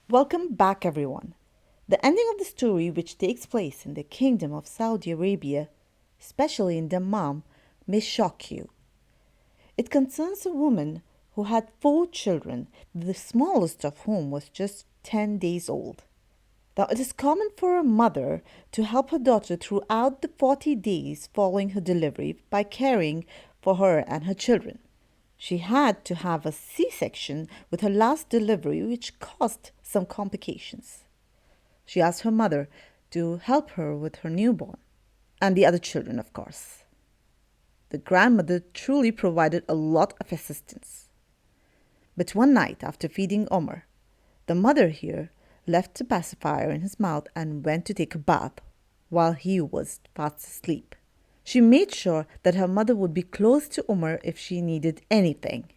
Welcome back, everyone. The ending of the story, which takes place in the Kingdom of Saudi Arabia, especially in Dammam, may shock you. It concerns a woman who had four children, the smallest of whom was just 10 days old. Now, it is common for a mother to help her daughter throughout the 40 days following her delivery by caring for her and her children. She had to have a C section with her last delivery, which caused some complications. She asked her mother to help her with her newborn and the other children, of course. The grandmother truly provided a lot of assistance. But one night, after feeding Omar, the mother here left the pacifier in his mouth and went to take a bath while he was fast asleep. She made sure that her mother would be close to Umar if she needed anything.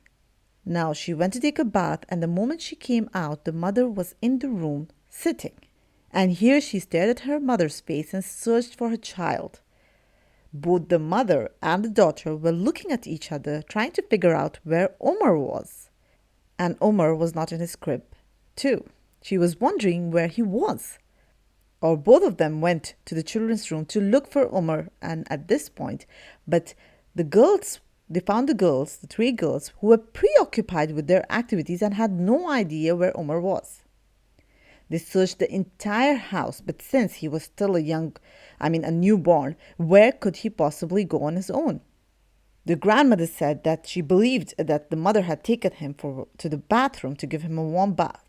Now she went to take a bath, and the moment she came out, the mother was in the room sitting. And here she stared at her mother's face and searched for her child. Both the mother and the daughter were looking at each other, trying to figure out where Omar was. And Omar was not in his crib, too. She was wondering where he was. Or both of them went to the children's room to look for Omar, and at this point, but they found the three girls, who were preoccupied with their activities and had no idea where Omar was. They searched the entire house, but since he was still a newborn, where could he possibly go on his own? The grandmother said that she believed that the mother had taken him to the bathroom to give him a warm bath.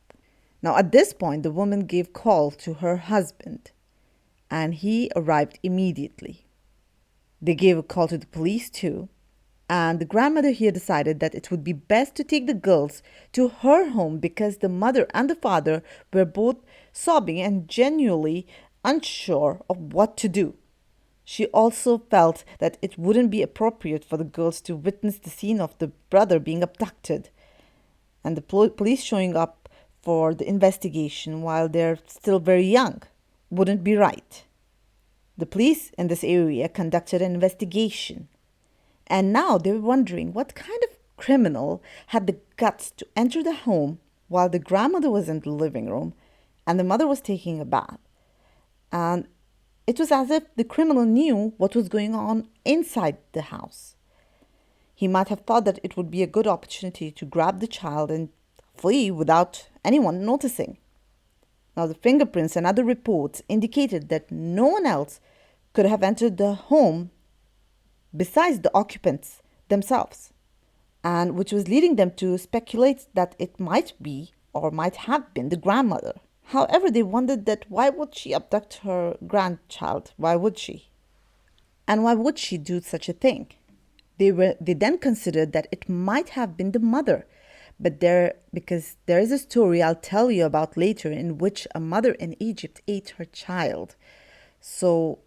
Now, at this point, the woman gave call to her husband, and he arrived immediately. They gave a call to the police too, and the grandmother here decided that it would be best to take the girls to her home because the mother and the father were both sobbing and genuinely unsure of what to do. She also felt that it wouldn't be appropriate for the girls to witness the scene of the brother being abducted and the police showing up for the investigation while they're still very young wouldn't be right. The police in this area conducted an investigation, and now they were wondering what kind of criminal had the guts to enter the home while the grandmother was in the living room and the mother was taking a bath. And it was as if the criminal knew what was going on inside the house. He might have thought that it would be a good opportunity to grab the child and flee without anyone noticing. Now, the fingerprints and other reports indicated that no one else could have entered the home besides the occupants themselves, and which was leading them to speculate that it might be or might have been the grandmother. However, they wondered that why would she abduct her grandchild? Why would she? And why would she do such a thing? They then considered that it might have been the mother, because there is a story I'll tell you about later in which a mother in Egypt ate her child. So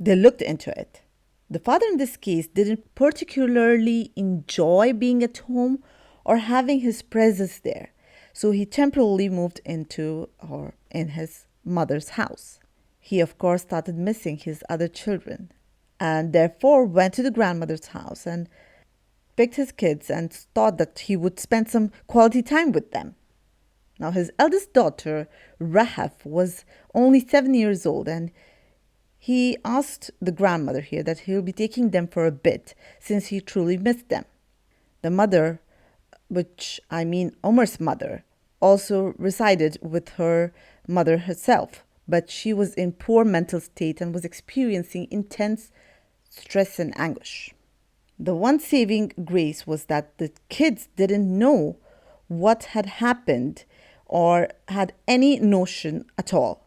they looked into it. The father in this case didn't particularly enjoy being at home or having his presence there, so he temporarily moved in his mother's house. He, of course, started missing his other children and therefore went to the grandmother's house and picked his kids and thought that he would spend some quality time with them. Now, his eldest daughter, Rahaf, was only 7 years old, and he asked the grandmother here that he'll be taking them for a bit since he truly missed them. The mother, Omar's mother, also resided with her mother herself, but she was in poor mental state and was experiencing intense stress and anguish. The one saving grace was that the kids didn't know what had happened or had any notion at all,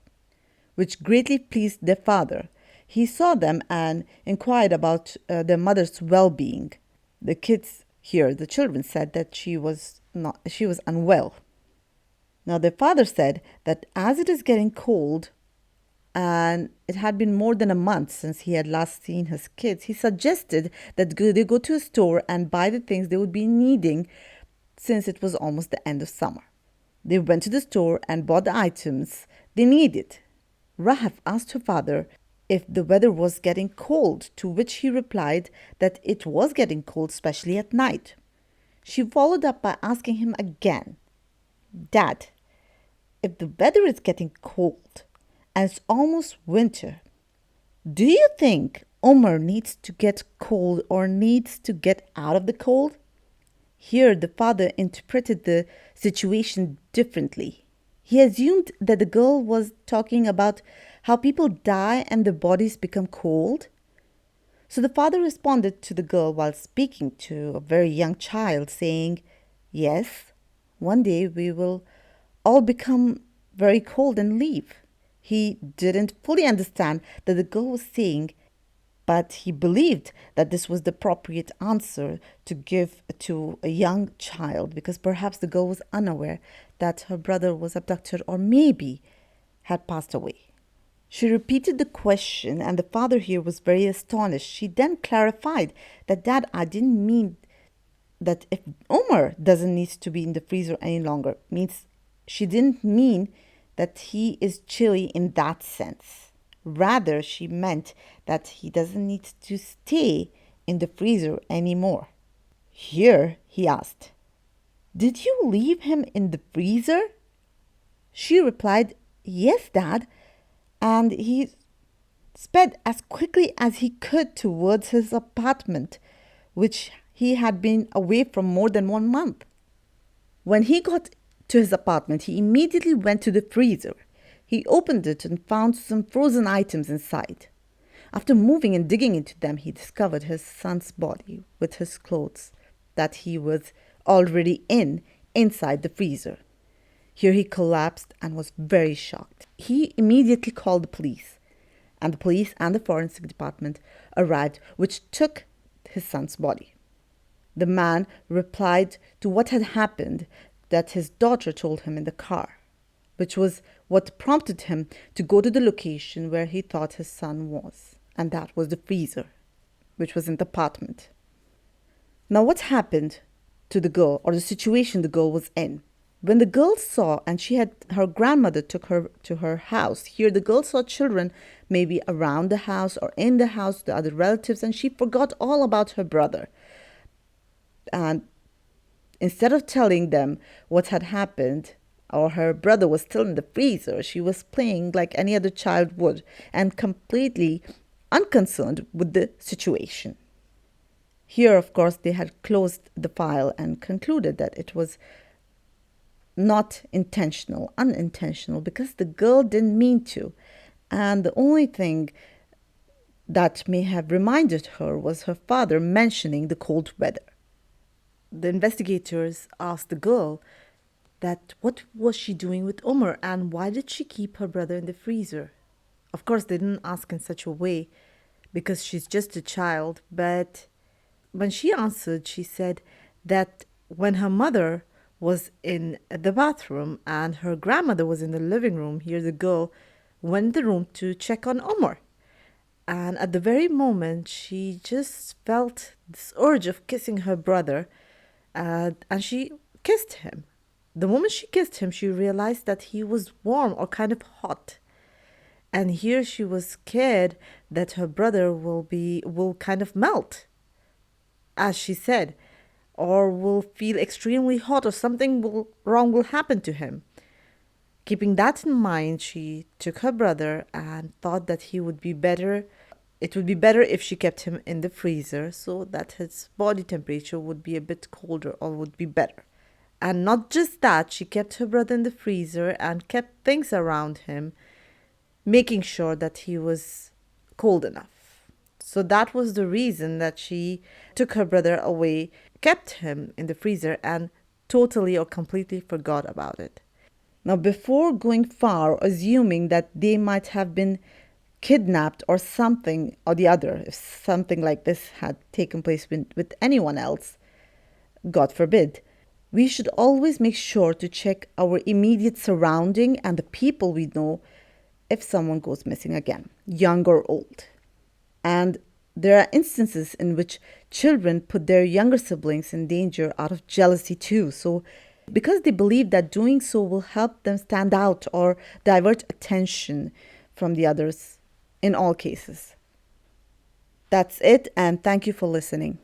which greatly pleased their father. He saw them and inquired about their mother's well-being. The kids here, the children, said that she was unwell. Now their father said that as it is getting cold and it had been more than a month since he had last seen his kids, he suggested that they go to a store and buy the things they would be needing since it was almost the end of summer. They went to the store and bought the items they needed. Rahaf asked her father if the weather was getting cold, to which he replied that it was getting cold, especially at night. She followed up by asking him again, "Dad, if the weather is getting cold and it's almost winter, do you think Omar needs to get cold or needs to get out of the cold? Here, the father interpreted the situation differently. He assumed that the girl was talking about how people die and their bodies become cold. So the father responded to the girl while speaking to a very young child, saying, "Yes, one day we will all become very cold and leave." He didn't fully understand that the girl was saying, but he believed that this was the appropriate answer to give to a young child because perhaps the girl was unaware that her brother was abducted or maybe had passed away. She repeated the question, and the father here was very astonished. She then clarified that, "Dad, I didn't mean that if Omar doesn't need to be in the freezer any longer." Means she didn't mean that he is chilly in that sense. Rather, she meant that he doesn't need to stay in the freezer anymore. Here, he asked, "Did you leave him in the freezer?" She replied, "Yes, Dad." And he sped as quickly as he could towards his apartment, which he had been away from more than 1 month. When he got to his apartment, he immediately went to the freezer. He opened it and found some frozen items inside. After moving and digging into them, he discovered his son's body with his clothes that he was already inside the freezer. Here he collapsed and was very shocked. He immediately called the police, and the police and the forensic department arrived, which took his son's body. The man replied to what had happened that his daughter told him in the car, which was what prompted him to go to the location where he thought his son was, and that was the freezer, which was in the apartment. Now, what happened to the girl, or the situation the girl was in? When the girl saw, and her grandmother took her to her house. Here the girl saw children maybe around the house or in the house, the other relatives, and she forgot all about her brother. And instead of telling them what had happened, or her brother was still in the freezer, she was playing like any other child would and completely unconcerned with the situation. Here, of course, they had closed the file and concluded that it was not unintentional, because the girl didn't mean to. And the only thing that may have reminded her was her father mentioning the cold weather. The investigators asked the girl that what was she doing with Omar and why did she keep her brother in the freezer? Of course, they didn't ask in such a way because she's just a child, but when she answered, she said that when her mother was in the bathroom and her grandmother was in the living room, here the girl went in the room to check on Omar. And at the very moment, she just felt this urge of kissing her brother, and she kissed him. The moment she kissed him, she realized that he was warm or kind of hot. And here she was scared that her brother will kind of melt, as she said, or will feel extremely hot or something wrong will happen to him. Keeping that in mind, she took her brother and thought that it would be better if she kept him in the freezer so that his body temperature would be a bit colder or would be better. And not just that, she kept her brother in the freezer and kept things around him, making sure that he was cold enough. So that was the reason that she took her brother away, kept him in the freezer, and totally or completely forgot about it. Now, before going far, assuming that they might have been kidnapped or something or the other, if something like this had taken place with anyone else, God forbid, we should always make sure to check our immediate surrounding and the people we know if someone goes missing again, young or old. And there are instances in which children put their younger siblings in danger out of jealousy too. So because they believe that doing so will help them stand out or divert attention from the others in all cases. That's it, and thank you for listening.